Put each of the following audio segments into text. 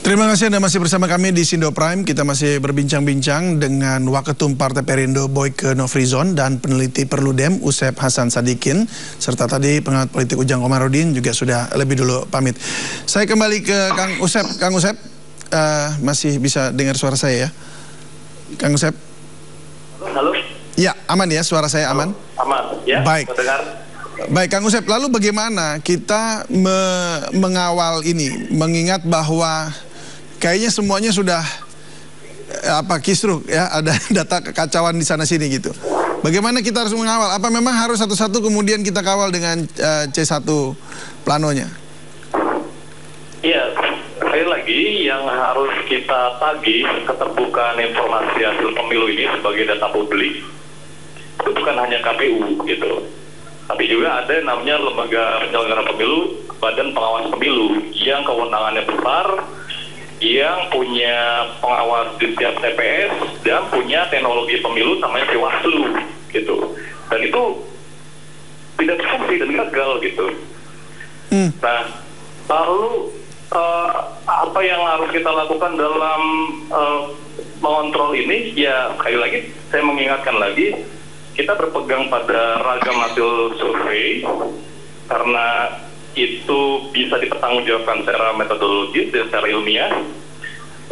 Terima kasih Anda masih bersama kami di Sindo Prime. Kita masih berbincang-bincang dengan Waketum Partai Perindo Boyke Nofrizon dan peneliti Perludem Usep Hasan Sadikin, serta tadi pengamat politik Ujang Komarudin juga sudah lebih dulu pamit. Saya kembali ke Kang Usep. Kang Usep, masih bisa dengar suara saya ya? Kang Usep? Halo? Ya, aman ya, suara saya aman? Aman, ya. Baik. Mendengar. Baik, Kang Usep, lalu bagaimana kita mengawal ini, mengingat bahwa kayaknya semuanya sudah kisruh ya, ada data kekacauan di sana sini gitu. Bagaimana kita harus mengawal? Apa memang harus satu-satu kemudian kita kawal dengan C1 planonya? Iya, sekali lagi yang harus kita tagih keterbukaan informasi hasil pemilu ini sebagai data publik itu bukan hanya KPU gitu, tapi juga ada yang namanya lembaga penyelenggara pemilu, Badan Pengawas Pemilu yang kewenangannya besar, yang punya pengawas di setiap TPS dan punya teknologi pemilu namanya Bawaslu gitu, dan itu tidak berfungsi dan gagal gitu. Nah, lalu apa yang harus kita lakukan dalam mengontrol ini? Ya sekali lagi saya mengingatkan lagi, kita berpegang pada ragam hasil survei karena itu bisa dipertanggungjawabkan secara metodologis dan secara ilmiah.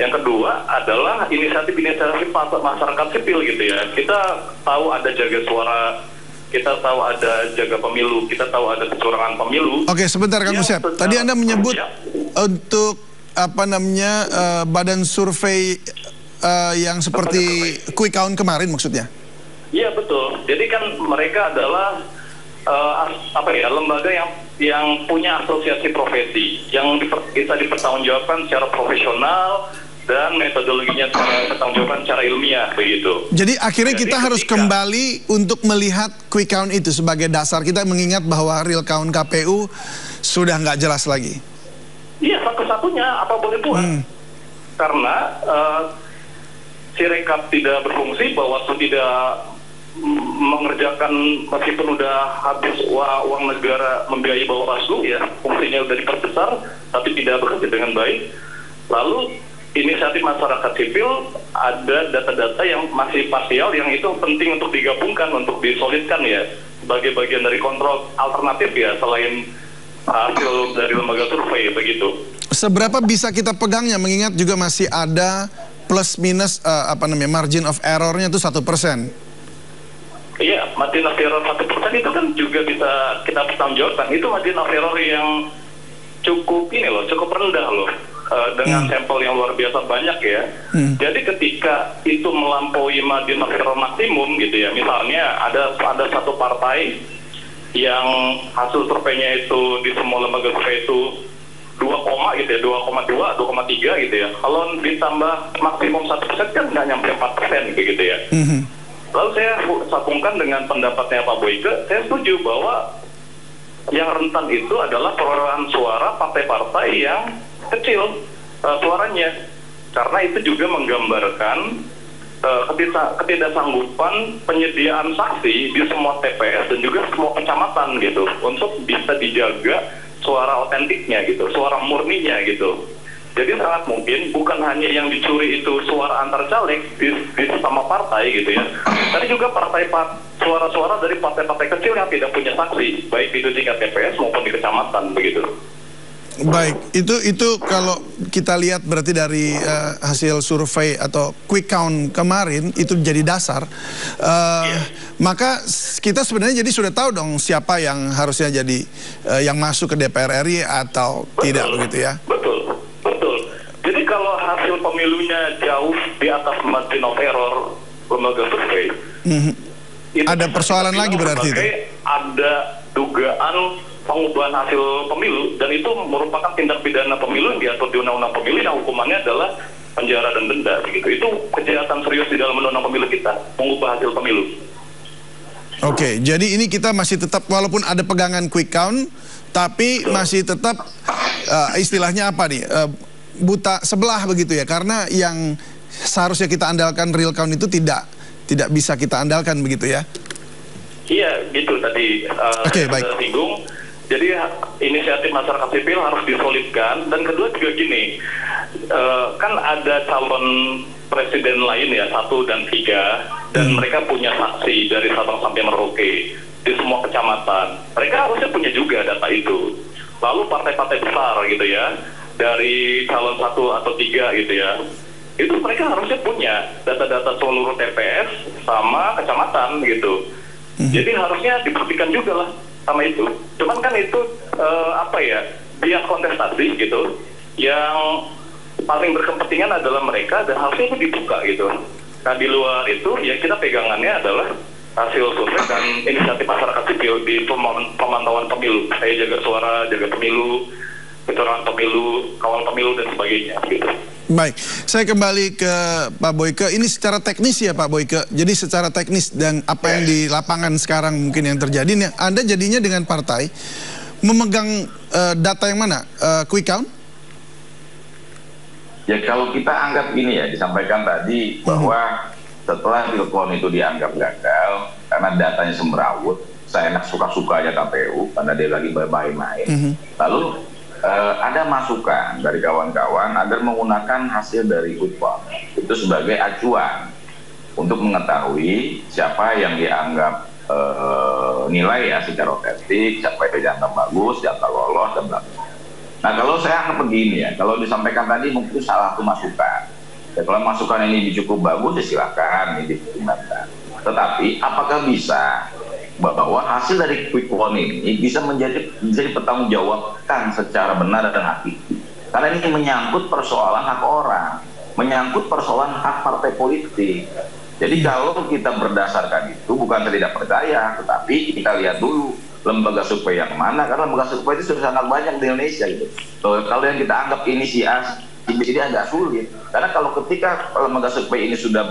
Yang kedua adalah inisiatif masyarakat sipil gitu ya. Kita tahu ada jaga suara, kita tahu ada jaga pemilu, kita tahu ada kecurangan pemilu. Oke, sebentar Kang Usep. Tadi Anda menyebut untuk badan survei yang seperti quick count kemarin maksudnya? Iya betul. Jadi kan mereka adalah lembaga yang punya asosiasi profesi yang bisa dipertanggungjawabkan secara profesional dan metodologinya dipertanggungjawabkan secara ilmiah begitu. Jadi akhirnya kita harus kembali untuk melihat quick count itu sebagai dasar kita mengingat bahwa real count KPU sudah nggak jelas lagi. Iya, satu-satunya apa boleh buat. Karena Sirekap tidak berfungsi, Bawaslu tidak mengerjakan, meskipun udah habis uang negara membiayai Bawaslu ya, fungsinya udah diperbesar tapi tidak bekerja dengan baik. Lalu inisiatif masyarakat sipil, ada data-data yang masih parsial yang itu penting untuk digabungkan, untuk disolidkan ya sebagai bagian dari kontrol alternatif ya selain hasil dari lembaga survei begitu. Seberapa bisa kita pegangnya mengingat juga masih ada plus minus margin of errornya itu 1%? Iya, margin of error 1% itu kan juga bisa kita pertanggungjawabkan. Itu margin of error yang cukup rendah loh, dengan sampel yang luar biasa banyak ya. Jadi ketika itu melampaui margin of error maksimum gitu ya, misalnya ada satu partai yang hasil surveinya itu di semua lembaga survei itu 2, gitu ya, 2,2, 2,3 gitu ya. Kalau ditambah maksimum 1% kan nggak nyampe 4% gitu ya. Lalu saya sambungkan dengan pendapatnya Pak Boyke, saya setuju bahwa yang rentan itu adalah perolehan suara partai-partai yang kecil suaranya. Karena itu juga menggambarkan ketidaksanggupan penyediaan saksi di semua TPS dan juga semua kecamatan gitu untuk bisa dijaga suara otentiknya gitu, suara murninya gitu. Jadi sangat mungkin bukan hanya yang dicuri itu suara antar caleg di sama partai gitu ya, tapi juga suara-suara dari partai-partai kecil yang tidak punya saksi, baik di tingkat TPS maupun di kecamatan begitu. Baik, itu kalau kita lihat berarti dari hasil survei atau quick count kemarin itu jadi dasar, maka kita sebenarnya jadi sudah tahu dong siapa yang harusnya jadi yang masuk ke DPR RI atau tidak begitu ya? Betul. Jadi kalau hasil pemilunya jauh di atas margin of error lembaga survei, ada persoalan lagi berarti itu? Ada dugaan pengubahan hasil pemilu, dan itu merupakan tindak pidana pemilu yang diatur di Undang-Undang Pemilu yang hukumannya adalah penjara dan denda begitu. Itu kejahatan serius di dalam Undang-Undang Pemilu kita, mengubah hasil pemilu. Oke, jadi ini kita masih tetap walaupun ada pegangan quick count, tapi masih tetap istilahnya apa nih, buta sebelah begitu ya, karena yang seharusnya kita andalkan real count itu tidak bisa kita andalkan begitu ya? Iya, gitu tadi. Oke, baik. Singgung. Jadi inisiatif masyarakat sipil harus disolidkan, dan kedua juga gini, kan ada calon presiden lain ya, 1 dan 3, dan mereka punya saksi dari Sabang sampai Merauke di semua kecamatan. Mereka harusnya punya juga data itu. Lalu partai-partai besar gitu ya, dari calon 1 atau 3 gitu ya, itu mereka harusnya punya data-data seluruh TPS sama kecamatan gitu. Jadi harusnya dibuktikan juga lah sama itu. Cuman kan itu biar kontestasi gitu, yang paling berkepentingan adalah mereka dan harusnya itu dibuka gitu. Nah di luar itu ya kita pegangannya adalah hasil survei dan inisiatif masyarakat sipil di pemantauan pemilu. Saya jaga suara, jaga pemilu, kecurangan pemilu, kawal pemilu dan sebagainya gitu. Baik, saya kembali ke Pak Boyke. Ini secara teknis ya Pak Boyke. Jadi secara teknis dan apa yang di lapangan sekarang mungkin yang terjadi nih, Anda jadinya dengan partai memegang data yang mana? Quick count? Ya kalau kita anggap gini ya, disampaikan tadi bahwa setelah Pilkon itu dianggap gagal karena datanya semrawut, saya enak suka-sukanya KPU karena dia lagi bermain-main. Lalu ada masukan dari kawan-kawan agar menggunakan hasil dari quick count itu sebagai acuan untuk mengetahui siapa yang dianggap nilai ya secara otentik, siapa yang dianggap bagus, siapa lolos dan belakang. Nah kalau saya anggap begini ya, kalau disampaikan tadi mungkin salah satu masukan. Ya, kalau masukan ini cukup bagus ya silakan ini dipertimbangkan. Tetapi apakah bisa bahwa hasil dari quick count ini bisa dipertanggungjawabkan secara benar dan hakiki? Karena ini menyangkut persoalan hak orang, menyangkut persoalan hak partai politik. Jadi kalau kita berdasarkan itu bukan saya tidak percaya, tetapi kita lihat dulu lembaga survei yang mana, karena lembaga survei itu sudah sangat banyak di Indonesia gitu. Kalau yang kita anggap ini si A, si B, ini agak sulit. Karena kalau ketika lembaga survei ini sudah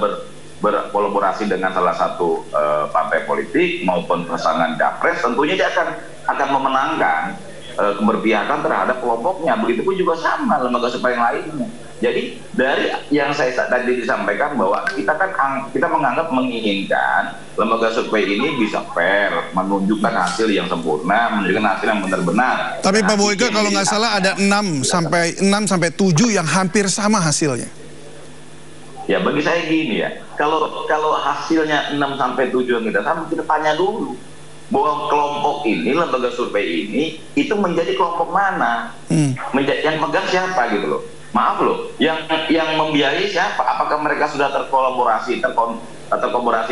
berkolaborasi dengan salah satu partai politik maupun pasangan capres, tentunya dia akan memenangkan keberpihakan terhadap kelompoknya. Begitupun juga sama lembaga survei yang lainnya. Jadi dari yang saya tadi disampaikan bahwa kita menganggap menginginkan lembaga survei ini bisa fair, menunjukkan hasil yang sempurna, menunjukkan hasil yang benar-benar. Tapi Pak Boyke kalau nggak salah ada 6 sampai 7 yang hampir sama hasilnya. Ya bagi saya gini ya, kalau hasilnya 6 sampai 7 yang kita sama, kita tanya dulu bahwa kelompok ini, lembaga survei ini itu menjadi kelompok mana, yang pegang siapa gitu loh. Maaf loh, yang membiayai siapa? Apakah mereka sudah terkolaborasi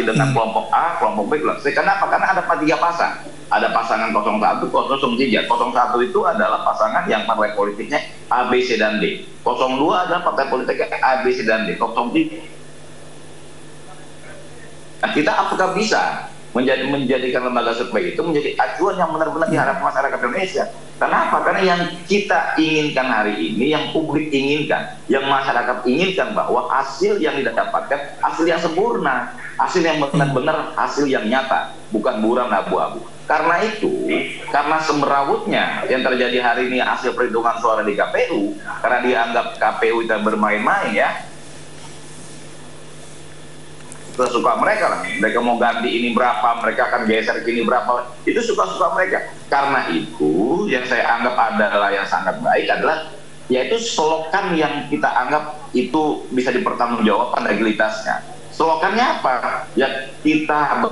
dengan kelompok A, kelompok B? Kenapa? Karena ada 3 pasang. Ada pasangan 01, 03. 01 itu adalah pasangan yang partai politiknya A, B, C, dan D. 02 adalah partai politiknya A, B, C, dan D. 03. Nah, kita apakah bisa menjadikan lembaga survei itu menjadi acuan yang benar-benar diharapkan masyarakat Indonesia? Kenapa? Karena yang kita inginkan hari ini, yang publik inginkan, yang masyarakat inginkan bahwa hasil yang didapatkan hasil yang sempurna, hasil yang benar-benar hasil yang nyata, bukan buram abu-abu. Karena itu, karena semrawutnya yang terjadi hari ini hasil perhitungan suara di KPU, karena dianggap KPU itu bermain-main ya, suka mereka lah, mereka mau ganti ini berapa, mereka akan geser ke ini berapa, itu suka-suka mereka. Karena itu yang saya anggap adalah yang sangat baik adalah yaitu slogan yang kita anggap itu bisa dipertanggungjawabkan legalitasnya. Slogannya apa? Ya kita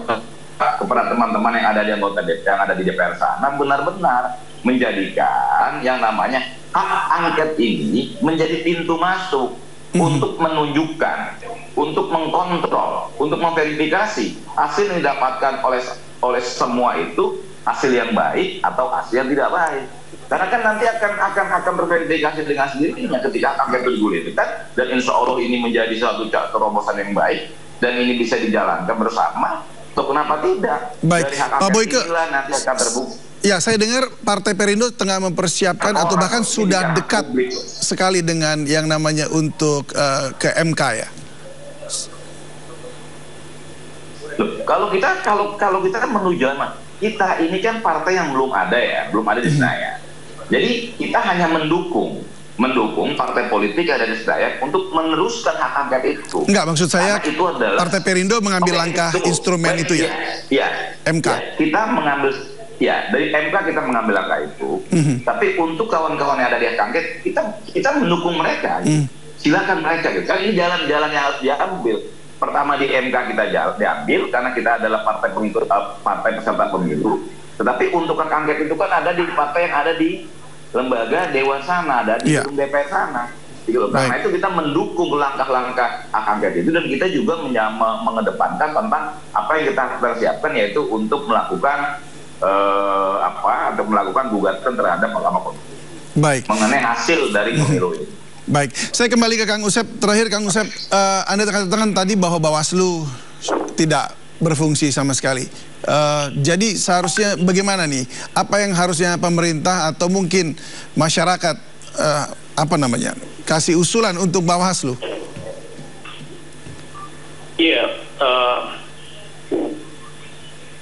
kepada teman-teman yang ada di anggota DPR, yang ada di DPR sana, benar-benar menjadikan yang namanya hak angket ini menjadi pintu masuk untuk menunjukkan, untuk mengkontrol, untuk memverifikasi hasil yang didapatkan oleh semua itu hasil yang baik atau hasil yang tidak baik. Karena kan nanti akan berverifikasi dengan sendirinya ketika angket itu digulirkan, dan insya Allah ini menjadi suatu terobosan yang baik dan ini bisa dijalankan bersama. Atau kenapa tidak? Baik, dari hak Pak Boyke, inilah nanti akan terbukti. Ya, saya dengar Partai Perindo tengah mempersiapkan atau bahkan sudah dekat sekali dengan yang namanya untuk ke MK ya. Loh, kalau kita kan menuju kita ini kan partai yang belum ada ya, belum ada di Senayan. Jadi kita hanya mendukung partai politik yang ada di Senayan untuk meneruskan hak angket itu. Enggak, maksud saya itu adalah, Partai Perindo mengambil langkah instrumen itu ya. Ya, MK. Ya, kita mengambil. Ya, dari MK kita mengambil langkah itu. Tapi untuk kawan-kawan yang ada di hak angket, kita mendukung mereka. silakan mereka gitu. Kan ini jalan-jalan yang harus diambil. Pertama di MK kita diambil karena kita adalah partai pengikut partai peserta pemilu. Tetapi untuk hak angket itu kan ada di partai yang ada di lembaga dewan sana, ada di gedung DPR sana. Gitu. Karena itu kita mendukung langkah-langkah hak angket itu, dan kita juga mengedepankan tentang apa yang kita persiapkan, yaitu untuk melakukan untuk melakukan gugatan terhadap Mahkamah Konstitusi mengenai hasil dari pemilu ini. Baik, saya kembali ke Kang Usep. Terakhir Kang Usep, Anda katakan tadi bahwa Bawaslu tidak berfungsi sama sekali. Jadi seharusnya bagaimana nih? Apa yang harusnya pemerintah atau mungkin masyarakat kasih usulan untuk Bawaslu? Iya,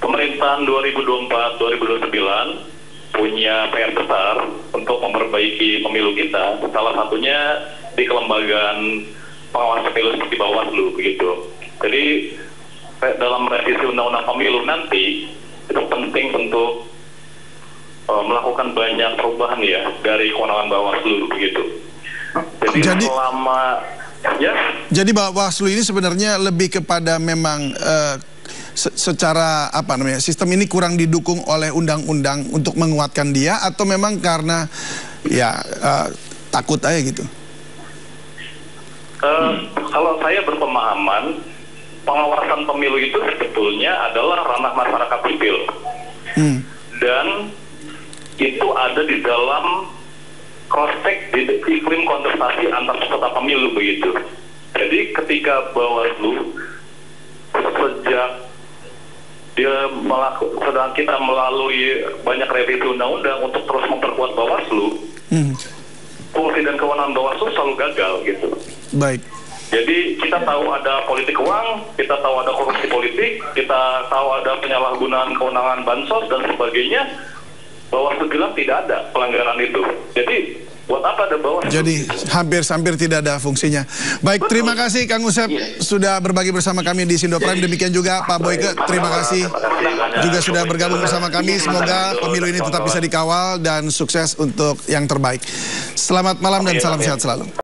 pemerintahan 2024-2029 punya PR besar untuk memperbaiki pemilu kita. Salah satunya di kelembagaan pengawas pemilu seperti Bawaslu begitu. Jadi dalam revisi undang-undang pemilu nanti itu penting untuk melakukan banyak perubahan ya dari kewenangan Bawaslu begitu. Jadi selama jadi Bawaslu ini sebenarnya lebih kepada memang secara sistem ini kurang didukung oleh undang-undang untuk menguatkan dia, atau memang karena takut aja gitu? Kalau saya berpemahaman pengawasan pemilu itu sebetulnya adalah ranah masyarakat sipil, dan itu ada di dalam prospek di iklim kontestasi antar peserta pemilu begitu. Jadi ketika Bawaslu sejak sedang kita melalui banyak revisi undang-undang untuk terus memperkuat Bawaslu, fungsi dan kewenangan Bawaslu selalu gagal gitu. Baik. Jadi kita tahu ada politik uang, kita tahu ada korupsi politik, kita tahu ada penyalahgunaan kewenangan bansos dan sebagainya. Bawaslu bilang tidak ada pelanggaran itu. Jadi buat apa ada Bawaslu? Jadi hampir tidak ada fungsinya. Baik, terima kasih Kang Usep sudah berbagi bersama kami di Sindo Prime. Demikian juga Pak Boyke, terima kasih juga sudah bergabung bersama kami. Semoga pemilu ini tetap bisa dikawal dan sukses untuk yang terbaik. Selamat malam dan salam sehat selalu.